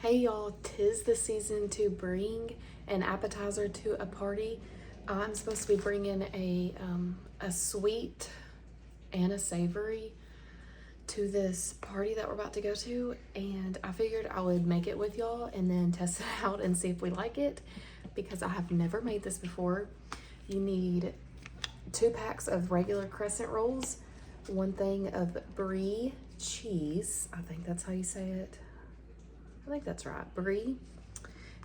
Hey y'all, 'tis the season to bring an appetizer to a party. I'm supposed to be bringing a sweet and a savory to this party that we're about to go to, and I figured I would make it with y'all and then test it out and see if we like it, because I have never made this before. You need 2 packs of regular crescent rolls, 1 thing of Brie cheese, I think that's how you say it. I think that's right, Brie.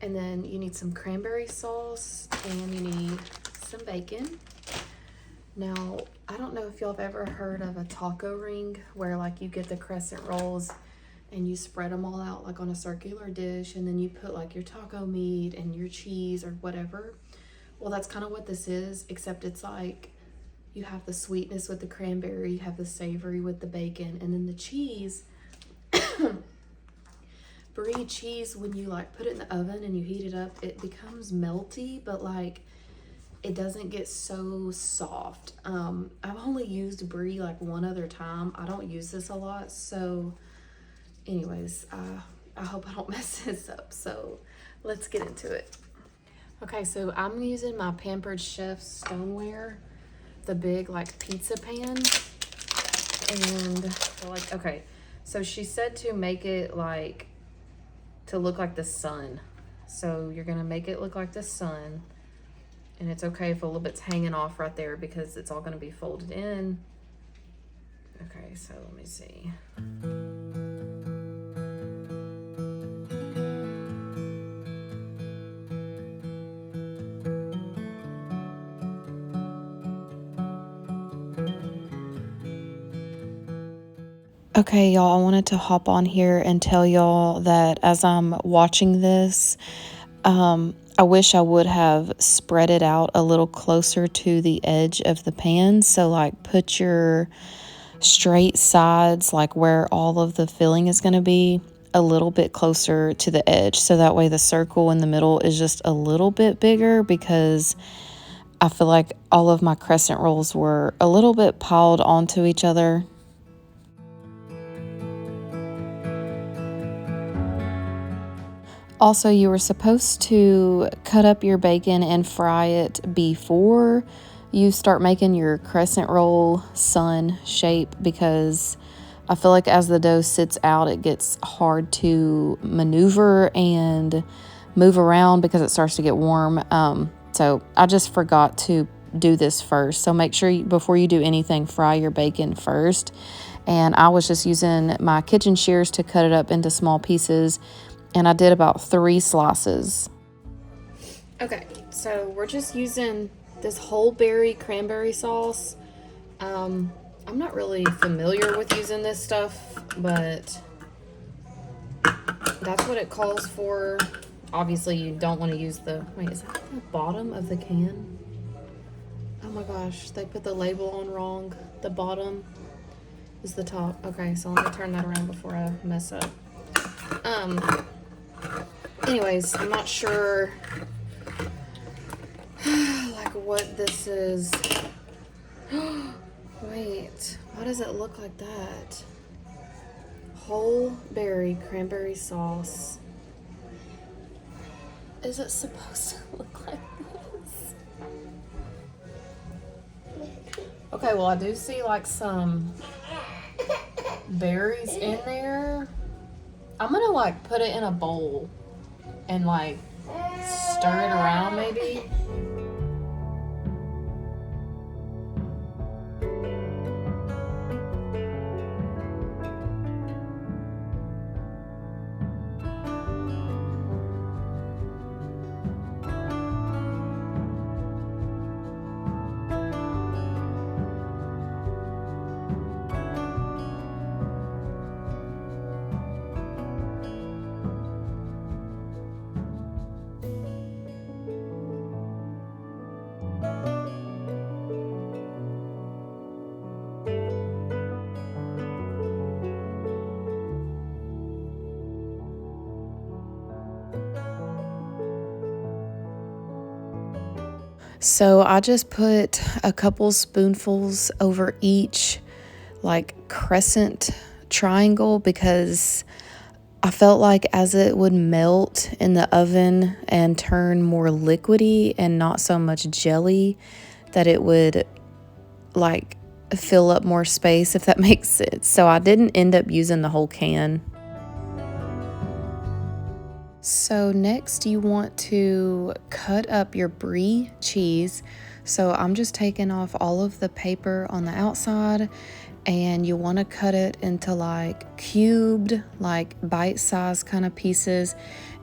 And then you need some cranberry sauce and you need some bacon. Now, I don't know if y'all have ever heard of a taco ring where like you get the crescent rolls and you spread them all out like on a circular dish, and then you put like your taco meat and your cheese or whatever. Well, that's kind of what this is, except it's like you have the sweetness with the cranberry, you have the savory with the bacon, and then the cheese. Brie cheese, when you like put it in the oven and you heat it up, it becomes melty, but like it doesn't get so soft. I've only used Brie like one other time. I don't use this a lot, so anyways, I hope I don't mess this up. So let's get into it. Okay, so I'm using my Pampered Chef stoneware, the big like pizza pan, and like, okay, so she said to make it like to look like the sun. So you're gonna make it look like the sun, and it's okay if a little bit's hanging off right there because it's all gonna be folded in. Okay, so let me see. Okay, y'all, I wanted to hop on here and tell y'all that as I'm watching this, I wish I would have spread it out a little closer to the edge of the pan. So like put your straight sides, like where all of the filling is going to be, a little bit closer to the edge. So that way the circle in the middle is just a little bit bigger, because I feel like all of my crescent rolls were a little bit piled onto each other. Also, you were supposed to cut up your bacon and fry it before you start making your crescent roll sun shape, because I feel like as the dough sits out, it gets hard to maneuver and move around because it starts to get warm. So I just forgot to do this first. So make sure before you do anything, fry your bacon first. And I was just using my kitchen shears to cut it up into small pieces, and I did about 3 slices. Okay, so we're just using this whole berry cranberry sauce. I'm not really familiar with using this stuff, but that's what it calls for. Obviously, you don't want to use the, wait, is that the bottom of the can? Oh my gosh, they put the label on wrong. The bottom is the top. Okay, so let me turn that around before I mess up. Anyways, I'm not sure like what this is. Wait, why does it look like that? Whole berry cranberry sauce. Is it supposed to look like this? Okay, well, I do see like some berries in there. I'm gonna like put it in a bowl and like stir it around maybe. So I just put a couple spoonfuls over each like crescent triangle, because I felt like as it would melt in the oven and turn more liquidy and not so much jelly, that it would like fill up more space, if that makes sense. So I didn't end up using the whole can. So next you want to cut up your Brie cheese. So I'm just taking off all of the paper on the outside, and you want to cut it into like cubed, like bite-sized kind of pieces.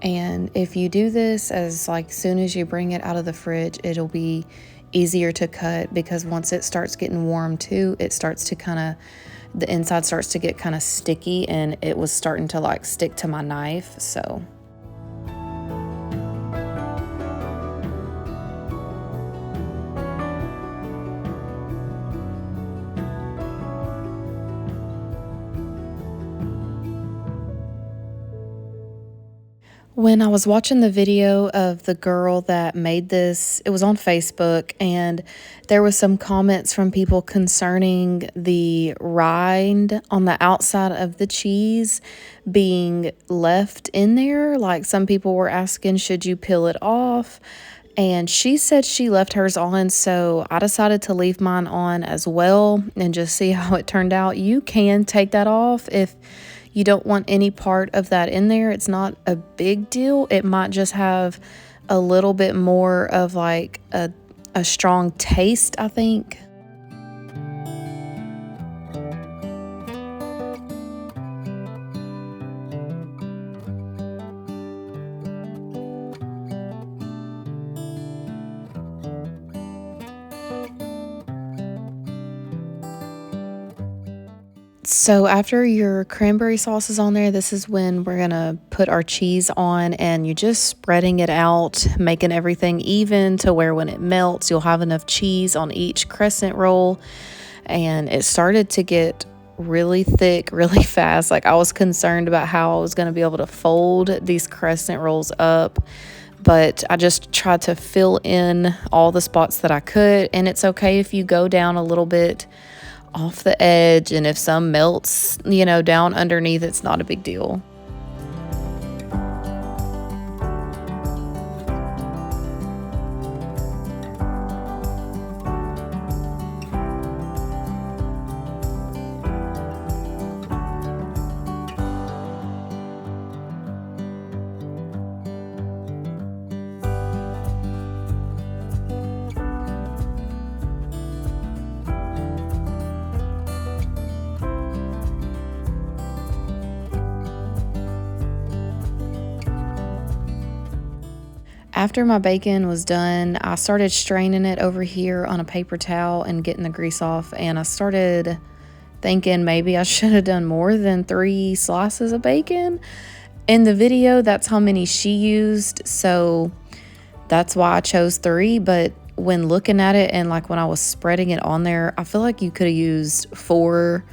And if you do this as like soon as you bring it out of the fridge, it'll be easier to cut, because once it starts getting warm too, it starts to kind of, the inside starts to get kind of sticky, and it was starting to like stick to my knife. So when I was watching the video of the girl that made this, it was on Facebook, and there was some comments from people concerning the rind on the outside of the cheese being left in there. Like, some people were asking, should you peel it off? And she said she left hers on, so I decided to leave mine on as well and just see how it turned out. You can take that off if you don't want any part of that in there. It's not a big deal. It might just have a little bit more of like a strong taste, I think. So after your cranberry sauce is on there, this is when we're gonna put our cheese on, and you're just spreading it out, making everything even to where when it melts, you'll have enough cheese on each crescent roll. And it started to get really thick really fast. Like, I was concerned about how I was gonna be able to fold these crescent rolls up, but I just tried to fill in all the spots that I could. And it's okay if you go down a little bit off the edge, and if some melts, down underneath, it's not a big deal. After my bacon was done, I started straining it over here on a paper towel and getting the grease off, and I started thinking maybe I should have done more than 3 slices of bacon. In the video, that's how many she used, so that's why I chose 3, but when looking at it and like when I was spreading it on there, I feel like you could have used 4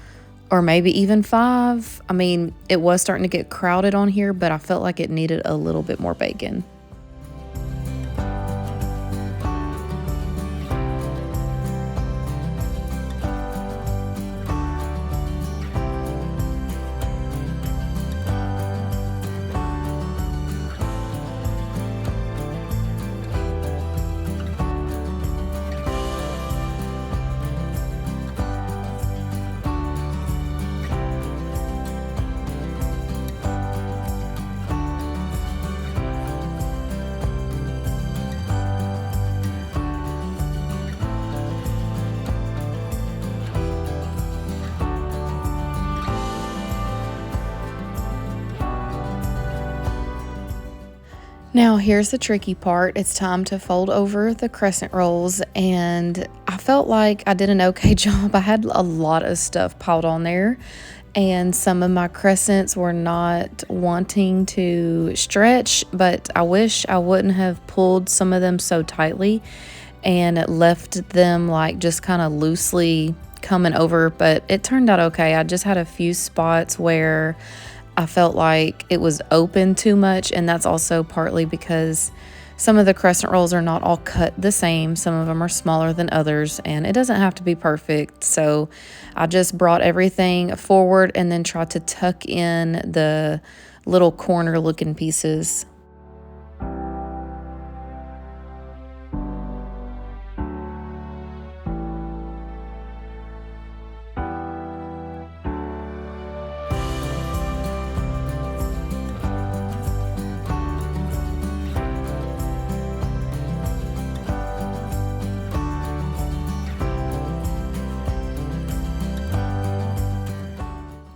or maybe even 5. I mean, it was starting to get crowded on here, but I felt like it needed a little bit more bacon. Now, here's the tricky part. It's time to fold over the crescent rolls, and I felt like I did an okay job. I had a lot of stuff piled on there, and some of my crescents were not wanting to stretch, but I wish I wouldn't have pulled some of them so tightly and left them like just kind of loosely coming over, but it turned out okay. I just had a few spots where I felt like it was open too much, and that's also partly because some of the crescent rolls are not all cut the same. Some of them are smaller than others, and it doesn't have to be perfect. So I just brought everything forward and then tried to tuck in the little corner looking pieces.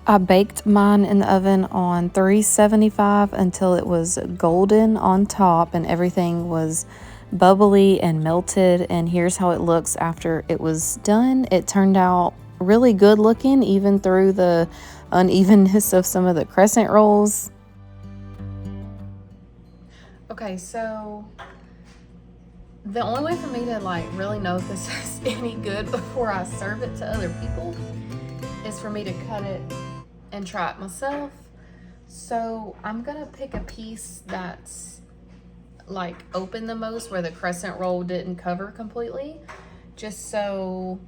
I baked mine in the oven on 375 until it was golden on top and everything was bubbly and melted. And here's how it looks after it was done. It turned out really good looking, even through the unevenness of some of the crescent rolls. Okay, so the only way for me to like really know if this is any good before I serve it to other people is for me to cut it and try it myself. So I'm gonna pick a piece that's like open the most, where the crescent roll didn't cover completely, just so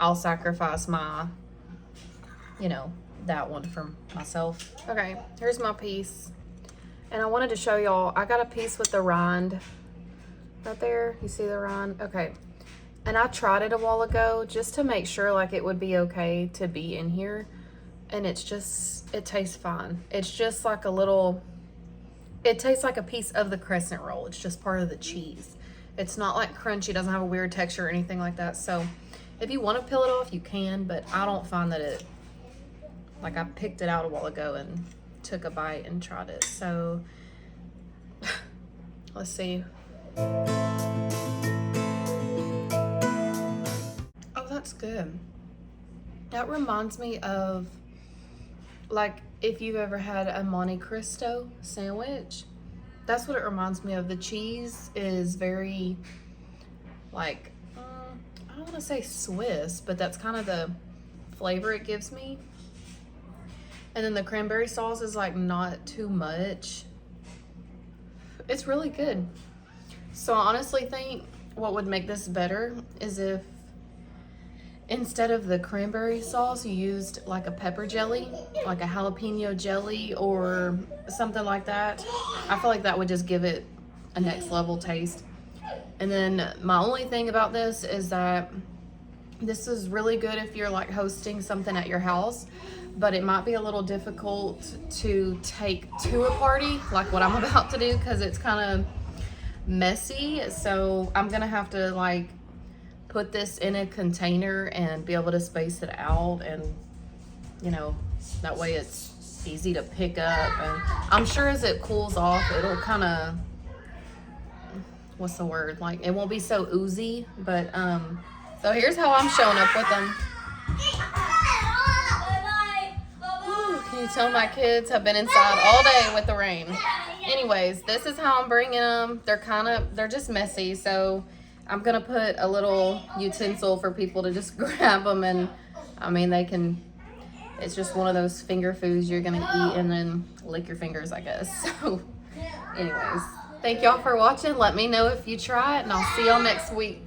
I'll sacrifice my, that one for myself. Okay, here's my piece. And I wanted to show y'all, I got a piece with the rind right there. You see the rind? Okay. And I tried it a while ago just to make sure like it would be okay to be in here. And it tastes fine. It's just like it tastes like a piece of the crescent roll. It's just part of the cheese. It's not like crunchy, it doesn't have a weird texture or anything like that. So if you want to peel it off, you can, but I don't find that like I picked it out a while ago and took a bite and tried it. So let's see. Oh, that's good. That reminds me of, like, if you've ever had a Monte Cristo sandwich, that's what it reminds me of. The cheese is very, like, I don't want to say Swiss, but that's kind of the flavor it gives me. And then the cranberry sauce is like not too much. It's really good. So I honestly think what would make this better is if instead of the cranberry sauce, you used like a pepper jelly, like a jalapeno jelly or something like that. I feel like that would just give it a next level taste. And then my only thing about this is that this is really good if you're like hosting something at your house, but it might be a little difficult to take to a party like what I'm about to do, because it's kind of messy. So I'm gonna have to like put this in a container and be able to space it out, and that way it's easy to pick up. And I'm sure as it cools off, it'll kind of, what's the word, like it won't be so oozy. But so here's how I'm showing up with them. Can you tell my kids have been inside all day with the rain? Anyways, this is how I'm bringing them. They're just messy, so I'm gonna put a little utensil for people to just grab them, and they can, it's just one of those finger foods you're gonna eat and then lick your fingers, I guess. So anyways, thank y'all for watching. Let me know if you try it, and I'll see y'all next week.